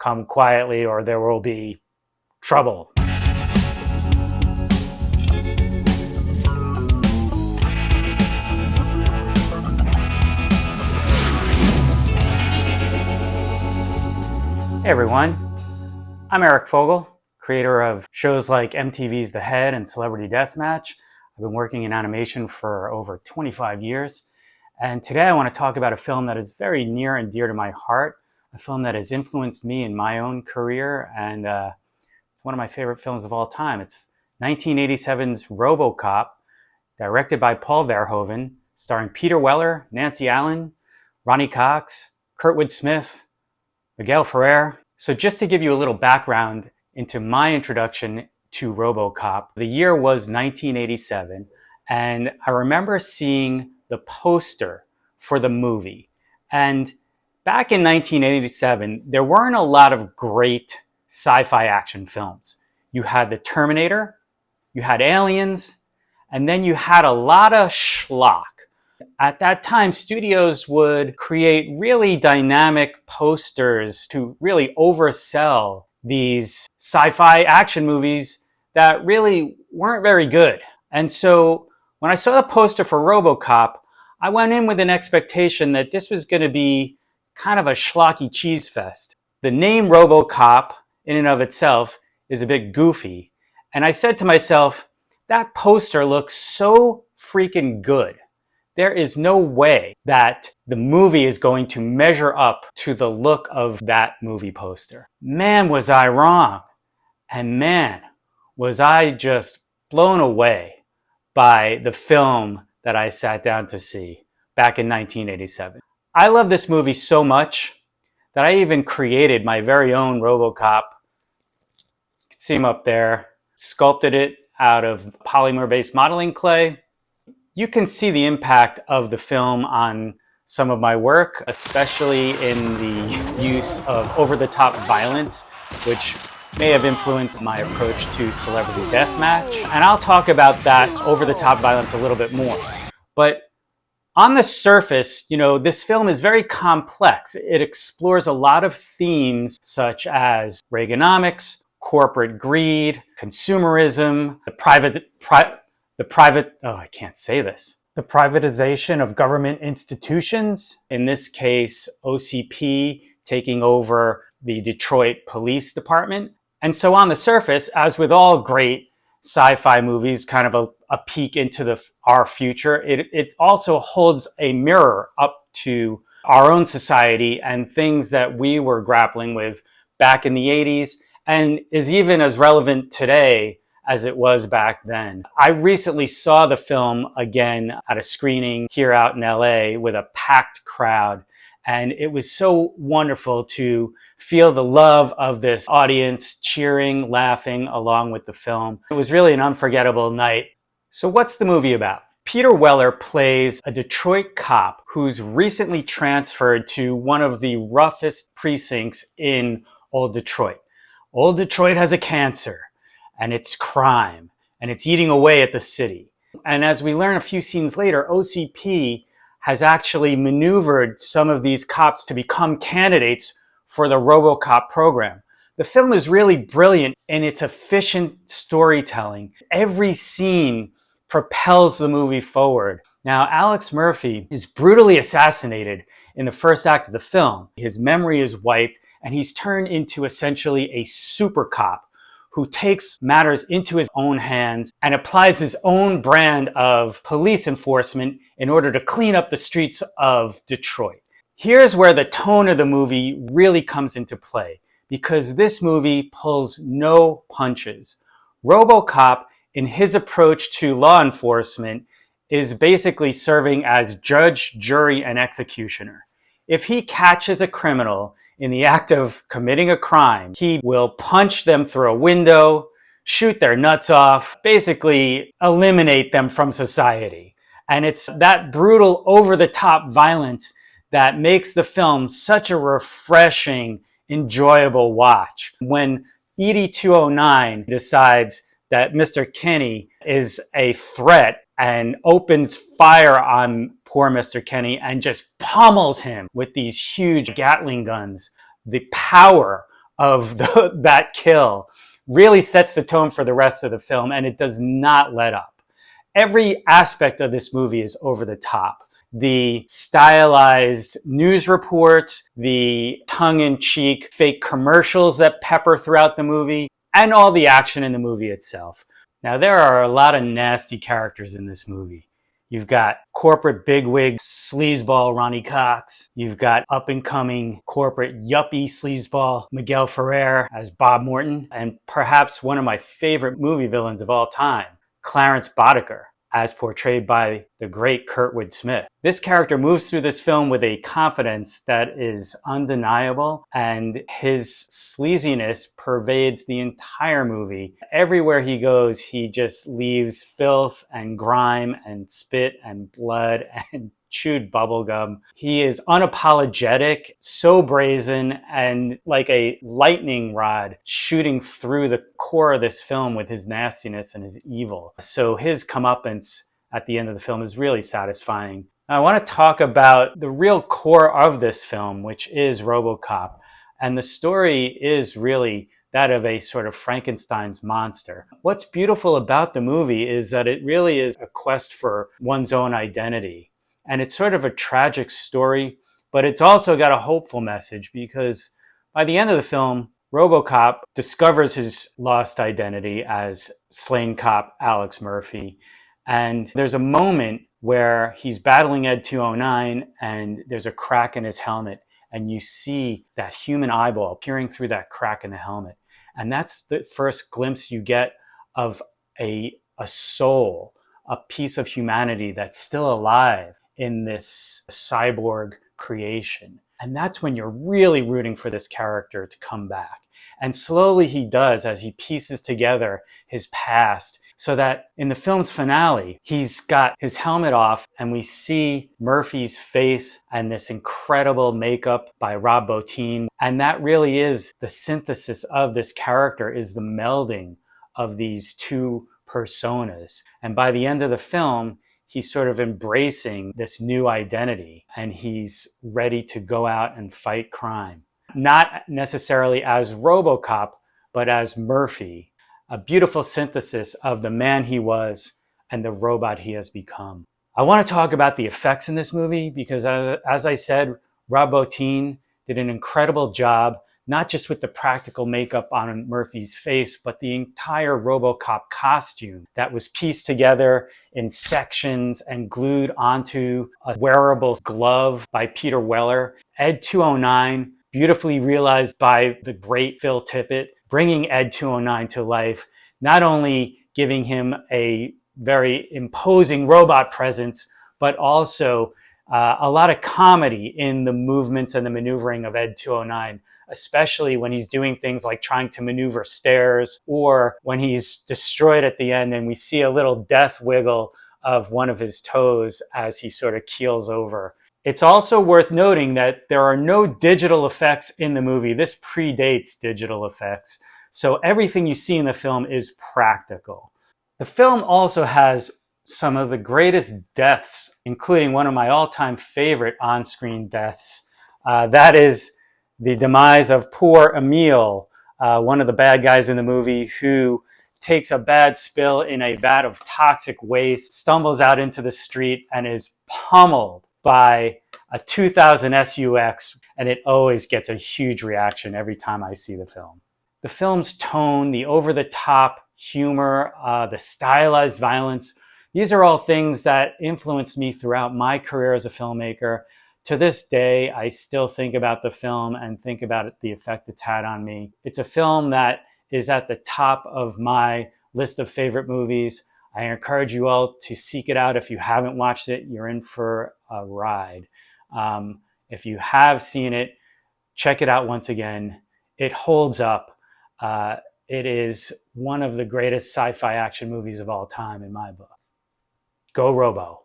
come quietly or there will be trouble. Hey everyone, I'm Eric Fogel, creator of shows like MTV's The Head and Celebrity Deathmatch. I've been working in animation for over 25 years, and today I want to talk about a film that is very near and dear to my heart, a film that has influenced me in my own career, and it's one of my favorite films of all time. It's 1987's ROBOCop, directed by Paul Verhoven, starring Peter Weller, Nancy Allen, Ronnie Cox, Kurtwood Smith, Miguel Ferrer. So just to give you a little background into my introduction to ROBOCop, the year was 1987, and I remember seeing the poster for the movie. And back in 1987, there weren't a lot of great sci-fi action films. You had The Terminator, you had Aliens, and then you had a lot of schlock. At that time, studios would create really dynamic posters to really oversell these sci-fi action movies that really weren't very good. And so when I saw the poster for ROBOCop, I went in with an expectation that this was going to be kind of a schlocky cheese fest. The name ROBOCop in and of itself is a bit goofy. And I said to myself, that poster looks so freaking good. There is no way that the movie is going to measure up to the look of that movie poster. Man, was I wrong. And man, was I just blown away by the film that I sat down to see back in 1987. I love this movie so much that I even created my very own ROBOCop. You can see him up there. Sculpted it out of polymer-based modeling clay. You can see the impact of the film on some of my work, especially in the use of over-the-top violence, which may have influenced my approach to Celebrity Deathmatch. And I'll talk about that over-the-top violence a little bit more. But on the surface, this film is very complex. It explores a lot of themes such as Reaganomics, corporate greed, consumerism, the privatization of government institutions, in this case, OCP taking over the Detroit Police Department. And so on the surface, as with all great sci-fi movies, kind of a peek into our future, it also holds a mirror up to our own society and things that we were grappling with back in the 80s, and is even as relevant today as it was back then. I recently saw the film again at a screening here out in LA with a packed crowd, and it was so wonderful to feel the love of this audience cheering, laughing along with the film. It was really an unforgettable night. So what's the movie about? Peter Weller plays a Detroit cop who's recently transferred to one of the roughest precincts in Old Detroit. Old Detroit has a cancer, and it's crime, and it's eating away at the city. And as we learn a few scenes later, OCP has actually maneuvered some of these cops to become candidates for the ROBOCOP program. The film is really brilliant in its efficient storytelling. Every scene propels the movie forward. Now, Alex Murphy is brutally assassinated in the first act of the film. His memory is wiped, and he's turned into essentially a super cop who takes matters into his own hands and applies his own brand of police enforcement in order to clean up the streets of Detroit. Here's where the tone of the movie really comes into play, because this movie pulls no punches. ROBOCop, in his approach to law enforcement, is basically serving as judge, jury, and executioner. If he catches a criminal in the act of committing a crime, he will punch them through a window, shoot their nuts off, basically eliminate them from society. And it's that brutal, over-the-top violence that makes the film such a refreshing, enjoyable watch. When ED 209 decides that Mr. Kenny is a threat and opens fire on poor Mr. Kenny and just pummels him with these huge Gatling guns, the power of that kill really sets the tone for the rest of the film, and it does not let up. Every aspect of this movie is over the top. The stylized news reports, the tongue-in-cheek fake commercials that pepper throughout the movie, and all the action in the movie itself. Now, there are a lot of nasty characters in this movie. You've got corporate bigwig sleazeball Ronnie Cox. You've got up-and-coming corporate yuppie sleazeball Miguel Ferrer as Bob Morton. And perhaps one of my favorite movie villains of all time, Clarence Boddicker, as portrayed by the great Kurtwood Smith. This character moves through this film with a confidence that is undeniable, and his sleaziness pervades the entire movie. Everywhere he goes, he just leaves filth and grime and spit and blood and chewed bubblegum. He is unapologetic, so brazen, and like a lightning rod shooting through the core of this film with his nastiness and his evil. So his comeuppance at the end of the film is really satisfying. Now, I want to talk about the real core of this film, which is ROBOCOP. And the story is really that of a sort of Frankenstein's monster. What's beautiful about the movie is that it really is a quest for one's own identity. And it's sort of a tragic story, but it's also got a hopeful message, because by the end of the film, RoboCop discovers his lost identity as slain cop Alex Murphy. And there's a moment where he's battling Ed 209 and there's a crack in his helmet, and you see that human eyeball peering through that crack in the helmet. And that's the first glimpse you get of a soul, a piece of humanity that's still alive in this cyborg creation. And that's when you're really rooting for this character to come back. And slowly he does, as he pieces together his past, so that in the film's finale, he's got his helmet off and we see Murphy's face and this incredible makeup by Rob Bottin. And that really is the synthesis of this character, is the melding of these two personas. And by the end of the film, he's sort of embracing this new identity, and he's ready to go out and fight crime. Not necessarily as RoboCop, but as Murphy, a beautiful synthesis of the man he was and the robot he has become. I want to talk about the effects in this movie because, as I said, Rob Bottin did an incredible job, not just with the practical makeup on Murphy's face, but the entire RoboCop costume that was pieced together in sections and glued onto a wearable glove by Peter Weller. Ed 209, beautifully realized by the great Phil Tippett, bringing Ed 209 to life, not only giving him a very imposing robot presence, but also a lot of comedy in the movements and the maneuvering of Ed 209, especially when he's doing things like trying to maneuver stairs, or when he's destroyed at the end and we see a little death wiggle of one of his toes as he sort of keels over. It's also worth noting that there are no digital effects in the movie. This predates digital effects. So everything you see in the film is practical. The film also has some of the greatest deaths, including one of my all-time favorite on-screen deaths. That is the demise of poor Emile, one of the bad guys in the movie, who takes a bad spill in a vat of toxic waste, stumbles out into the street, and is pummeled by a 2000 SUX, and it always gets a huge reaction every time I see the film. The film's tone, the over-the-top humor, the stylized violence, these are all things that influenced me throughout my career as a filmmaker. To this day, I still think about the film and think about the effect it's had on me. It's a film that is at the top of my list of favorite movies. I encourage you all to seek it out. If you haven't watched it, you're in for a ride. If you have seen it, check it out once again. It holds up. It is one of the greatest sci-fi action movies of all time in my book. Go Robo.